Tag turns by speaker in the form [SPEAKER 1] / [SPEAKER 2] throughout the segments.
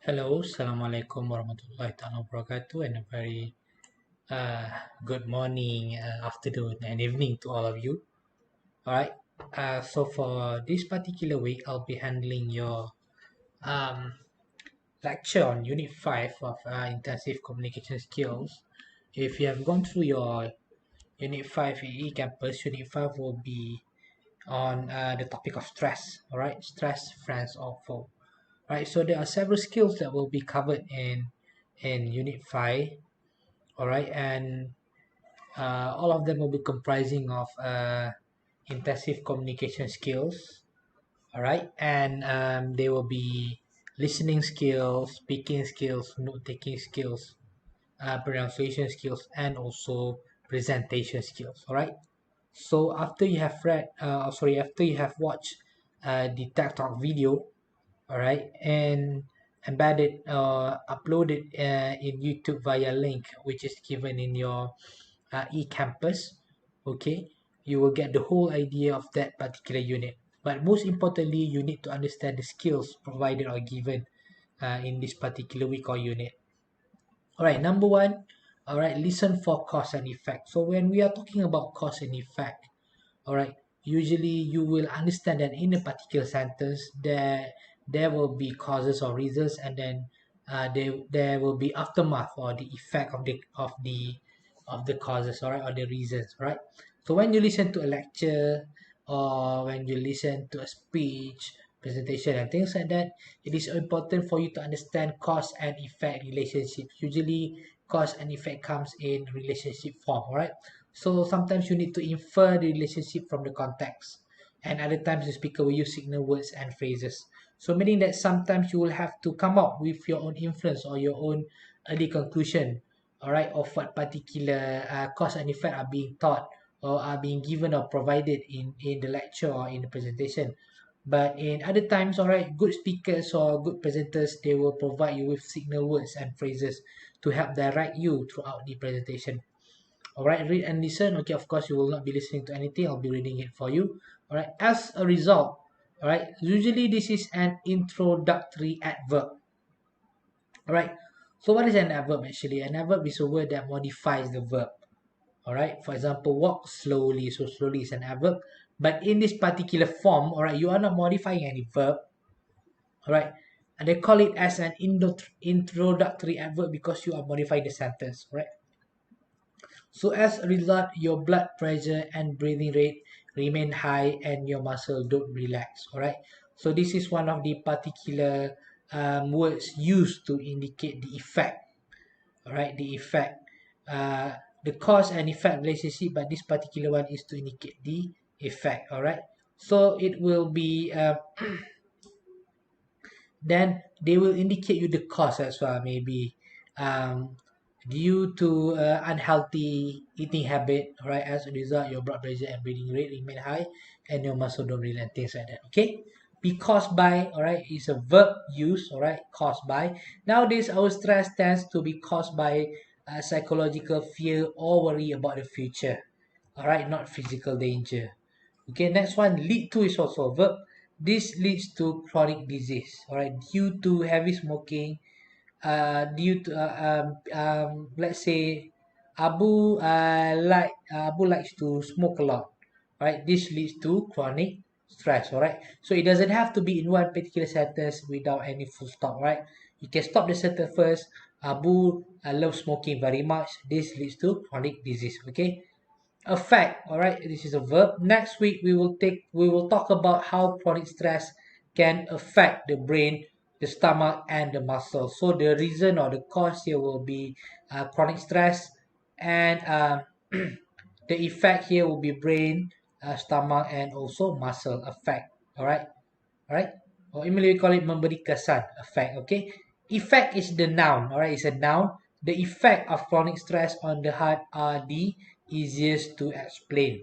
[SPEAKER 1] Hello, Assalamualaikum warahmatullahi taala wabarakatuh, and a very good morning, afternoon, and evening to all of you. All right. So for this particular week, I'll be handling your um, lecture on Unit 5 of Intensive Communication Skills. If you have gone through your Unit 5 EE campus, Unit 5 will be on the topic of stress. All right, stress, friends, or foe. Right. So there are several skills that will be covered in Unit 5. All right, and all of them will be comprising of intensive communication skills. All right, and they will be listening skills, speaking skills, note taking skills, pronunciation skills, and also presentation skills. All right. So after you have after you have watched the TED Talk video, all right, and embedded uploaded in YouTube via link which is given in your e-campus, okay, you will get the whole idea of that particular unit. But most importantly, you need to understand the skills provided or given in this particular week or unit. All right, number one, all right, listen for cause and effect. So when we are talking about cause and effect, all right, usually you will understand that in a particular sentence there will be causes or reasons, and then there will be aftermath or the effect of the causes, all right, or the reasons, right? So when you listen to a lecture or when you listen to a speech presentation and things like that, it is important for you to understand cause and effect relationship. Usually cause and effect comes in relationship form, all right? So sometimes you need to infer the relationship from the context, and other times the speaker will use signal words and phrases. So meaning that sometimes you will have to come up with your own inference or your own early conclusion, all right, of what particular cause and effect are being taught or are being given or provided in the lecture or in the presentation. But in other times, all right, good speakers or good presenters, they will provide you with signal words and phrases to help direct you throughout the presentation. All right, read and listen. Okay, of course, you will not be listening to anything. I'll be reading it for you. All right, as a result, all right, usually this is an introductory adverb. All right, so what is an adverb actually? An adverb is a word that modifies the verb. All right, for example, walk slowly. So slowly is an adverb. But in this particular form, all right, you are not modifying any verb. All right, and they call it as an introductory adverb because you are modifying the sentence, right? So as a result, your blood pressure and breathing rate remain high and your muscle don't relax. All right. So this is one of the particular words used to indicate the effect. All right, the effect, uh, the cause and effect relationship, but this particular one is to indicate the effect. All right. So it will be then they will indicate you the cause as well, maybe um, due to unhealthy eating habit. All right, as a result your blood pressure and breathing rate remain high and your muscle don't relax and things like that. Okay, be caused by, all right, is a verb use. All right, caused by. Nowadays our stress tends to be caused by psychological fear or worry about the future. All right, not physical danger. Okay, next one, lead to is also a verb. This leads to chronic disease. All right, due to heavy smoking, due to let's say Abu likes to smoke a lot. All right, this leads to chronic stress. All right, so it doesn't have to be in one particular sentence without any full stop. Right, you can stop the sentence first. Abu loves smoking very much. This leads to chronic disease. Okay, affect, all right, this is a verb. Next week we will talk about how chronic stress can affect the brain, the stomach, and the muscle. So the reason or the cause here will be chronic stress, and the effect here will be brain, stomach, and also muscle effect. All right, all right, or Emily we call it memberi kesan, effect. Okay, effect is the noun. All right, it's a noun. The effect of chronic stress on the heart are the easiest to explain.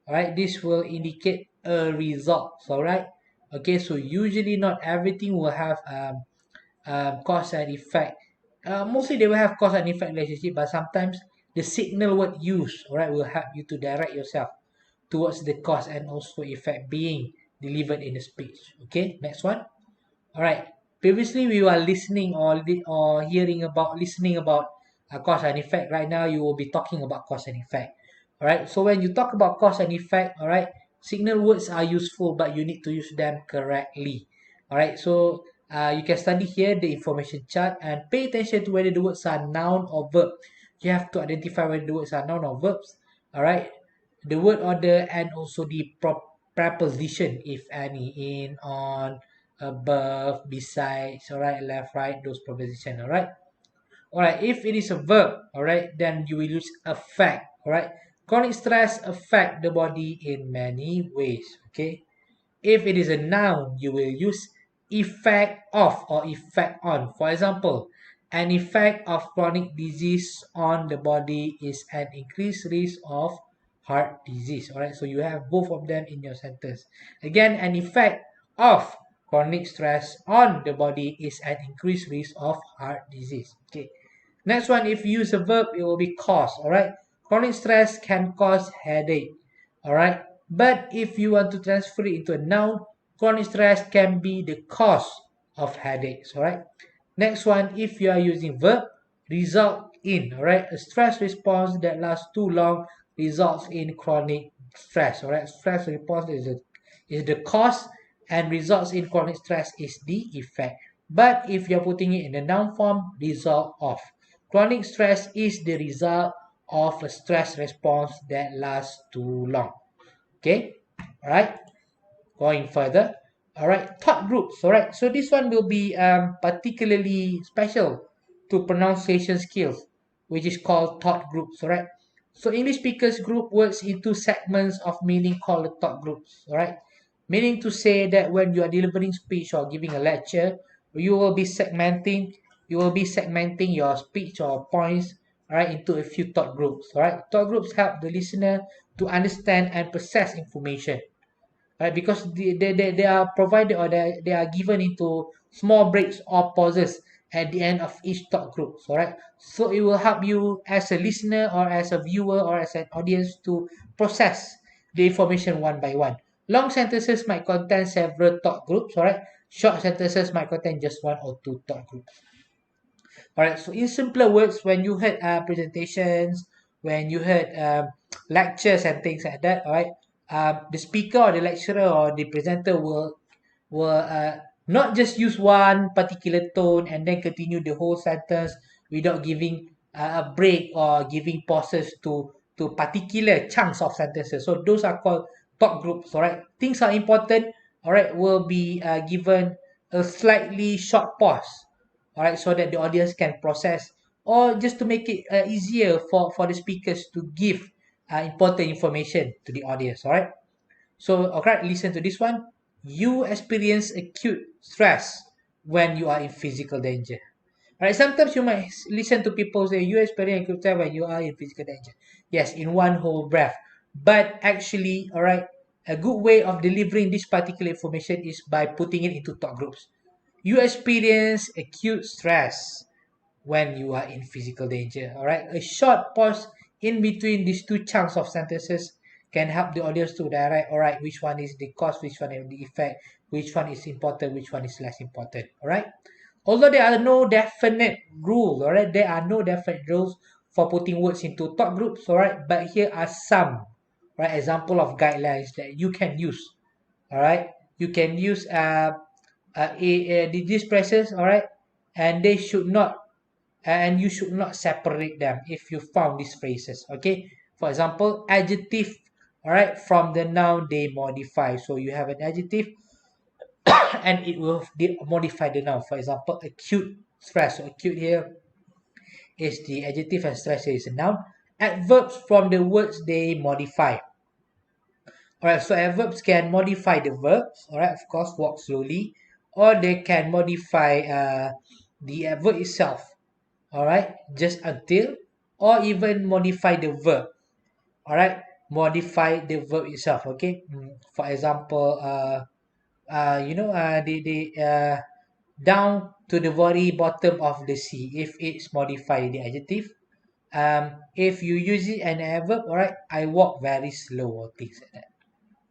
[SPEAKER 1] All right, this will indicate a result. All right, okay, so usually not everything will have cause and effect. Mostly they will have cause and effect relationship, but sometimes the signal word used, all right, will help you to direct yourself towards the cause and also effect being delivered in the speech. Okay, next one. All right, Previously, we were listening or hearing about listening about cause and effect. Right now, you will be talking about cause and effect. All right. So when you talk about cause and effect, all right, signal words are useful, but you need to use them correctly. All right. So you can study here the information chart and pay attention to whether the words are noun or verb. You have to identify whether the words are noun or verbs. All right. The word order and also the preposition, if any, in, on, above, besides, all right, left, right, those preposition, all right. All right, if it is a verb, all right, then you will use affect, all right. Chronic stress affect the body in many ways, okay. If it is a noun, you will use effect of or effect on. For example, an effect of chronic disease on the body is an increased risk of heart disease. All right, so you have both of them in your sentence. Again, an effect of chronic stress on the body is an increased risk of heart disease. Okay. Next one, if you use a verb, it will be cause. All right. Chronic stress can cause headache. All right. But if you want to transfer it into a noun, chronic stress can be the cause of headaches. All right. Next one, if you are using verb, result in. All right. A stress response that lasts too long results in chronic stress. All right. Stress response is the cause and results in chronic stress is the effect. But if you're putting it in the noun form, result of. Chronic stress is the result of a stress response that lasts too long. Okay, all right, going further. All right, thought groups. All right, so this one will be particularly special to pronunciation skills, which is called thought groups. All right, so English speakers group words into segments of meaning called the thought groups. All right, meaning to say that when you are delivering speech or giving a lecture, you will be segmenting your speech or points, all right, into a few thought groups. All right, thought groups help the listener to understand and process information, right? Because they are provided or they are given into small breaks or pauses at the end of each talk group. All right, so it will help you as a listener or as a viewer or as an audience to process the information one by one. Long sentences might contain several talk groups. All right, short sentences might contain just one or two talk groups. All right, so in simpler words, when you heard presentations, when you heard lectures and things like that, all right, the speaker or the lecturer or the presenter will not just use one particular tone and then continue the whole sentence without giving a break or giving pauses to particular chunks of sentences. So those are called talk groups. All right, things are important. All right, will be given a slightly short pause, all right, so that the audience can process or just to make it easier for the speakers to give important information to the audience. All right, so okay, listen to this one. You experience acute stress when you are in physical danger. All right, sometimes you might listen to people say you experience acute stress when you are in physical danger. Yes, in one whole breath. But actually, all right, a good way of delivering this particular information is by putting it into talk groups. You experience acute stress when you are in physical danger. All right, a short pause in between these two chunks of sentences can help the audience to direct, all right, which one is the cause, which one is the effect, which one is important, which one is less important. All right, although there are no definite rules, all right, there are no definite rules for putting words into talk groups, all right, but here are some, right, example of guidelines that you can use. All right, you can use these phrases, all right, and they should not and you should not separate them if you found these phrases. Okay, for example, adjective, all right, from the noun they modify. So you have an adjective and it will modify the noun. For example, acute stress. So acute here is the adjective and stress here is a noun. Adverbs from the words they modify. Alright, so adverbs can modify the verbs, alright, of course, walk slowly, or they can modify the adverb itself, alright, just until, or even modify the verb, alright, modify the verb itself, okay. For example, down to the very bottom of the sea, if it's modify the adjective. If you use it an adverb, alright, I walk very slow or things like that.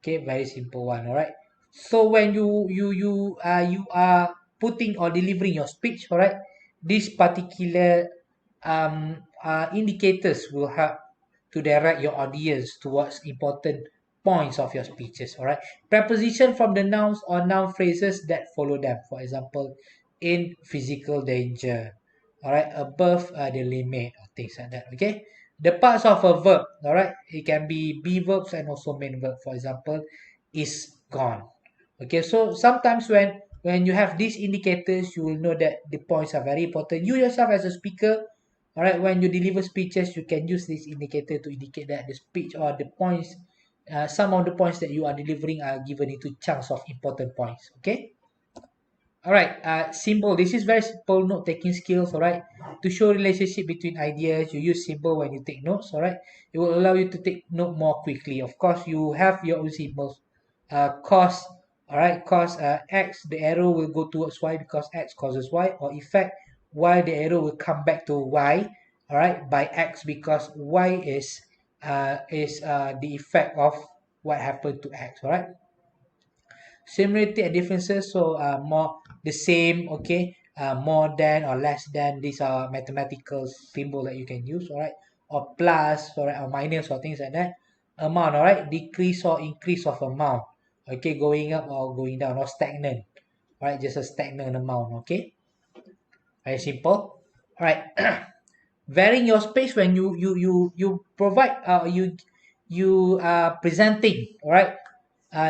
[SPEAKER 1] Okay, very simple one. All right, so when you are putting or delivering your speech, all right, these particular indicators will help to direct your audience towards important points of your speeches. All right, preposition from the nouns or noun phrases that follow them. For example, in physical danger. All right, above the limit or things like that. Okay, the parts of a verb. All right, it can be verbs and also main verb. For example, is gone. Okay, so sometimes when you have these indicators, you will know that the points are very important. You yourself as a speaker, all right, when you deliver speeches, you can use this indicator to indicate that the speech or the points, some of the points that you are delivering are given into chunks of important points. Okay. All right, symbol. This is very simple note taking skills. All right, to show relationship between ideas, you use symbol when you take notes. All right, it will allow you to take note more quickly. Of course, you have your own symbols. Cause. All right, cause X, the arrow will go towards Y because X causes Y, or effect Y, the arrow will come back to Y. All right, by X because Y is the effect of what happened to X. All right. Similarity and differences, so more the same, okay, more than or less than, these are mathematical symbol that you can use, all right, or plus, all right, or minus or things like that. Amount, all right, decrease or increase of amount, okay, going up or going down, or stagnant, all right, just a stagnant amount. Okay, very simple. All right. Varying your space when you provide you presenting, all right,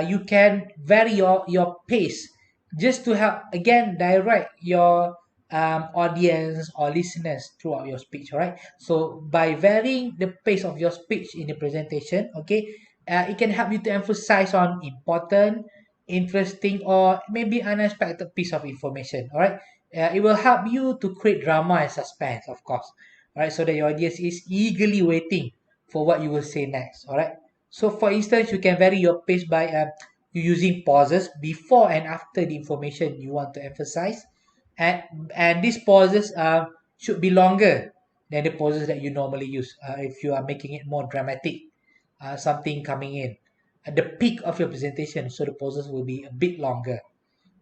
[SPEAKER 1] you can vary your pace just to help again direct your audience or listeners throughout your speech. All right, so by varying the pace of your speech in the presentation, okay, it can help you to emphasize on important, interesting, or maybe unexpected piece of information. All right, it will help you to create drama and suspense, of course, all right, so that your audience is eagerly waiting for what you will say next. All right, so for instance, you can vary your pace by using pauses before and after the information you want to emphasize, and these pauses should be longer than the pauses that you normally use if you are making it more dramatic, something coming in at the peak of your presentation, so the pauses will be a bit longer.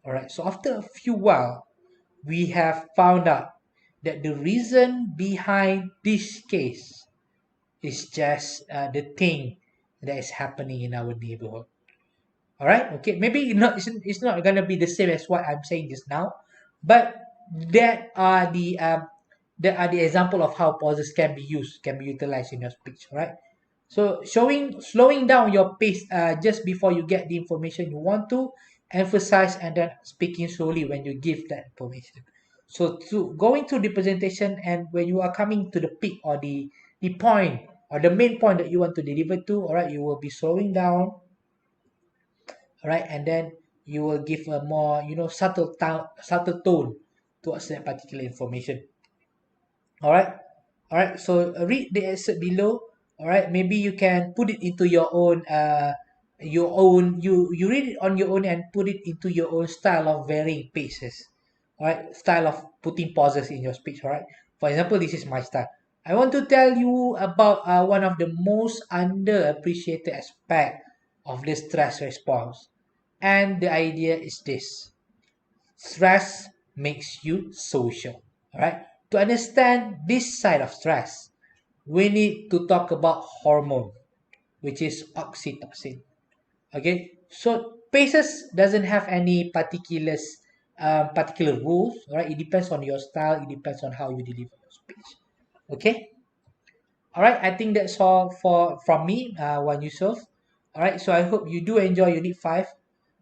[SPEAKER 1] All right, so after a few while, we have found out that the reason behind this case is just the thing that is happening in our neighborhood. All right, okay, maybe it's not gonna be the same as what I'm saying just now, but that are the um, that are the example of how pauses can be used, can be utilized in your speech. All right, so slowing down your pace just before you get the information you want to emphasize, and then speaking slowly when you give that information. So to going through the presentation, and when you are coming to the peak or the point or the main point that you want to deliver to, all right, you will be slowing down, all right, and then you will give a more subtle tone towards that particular information. All right, all right, so read the excerpt below. All right, maybe you can put it into you read it on your own and put it into your own style of varying paces. All right, style of putting pauses in your speech. All right, for example, this is my style. I want to tell you about one of the most underappreciated aspect of the stress response, and the idea is this: stress makes you social. All right, to understand this side of stress, we need to talk about hormone, which is oxytocin. Okay, so paces doesn't have any particular rules. All right, it depends on your style, it depends on how you deliver your speech. Okay, all right, I think that's all for from me, Wan Yusof. All right, so I hope you do enjoy Unit 5.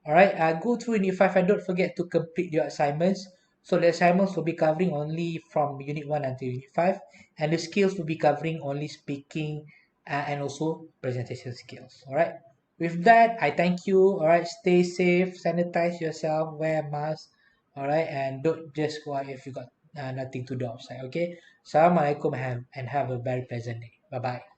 [SPEAKER 1] All right, go through Unit 5 and don't forget to complete your assignments. So the assignments will be covering only from Unit 1 until Unit 5, and the skills will be covering only speaking and also presentation skills. All right, with that, I thank you. All right, stay safe, sanitize yourself, wear mask. All right, and don't just go out if you got nothing to do outside. Okay, Assalamualaikum and have a very pleasant day. Bye bye.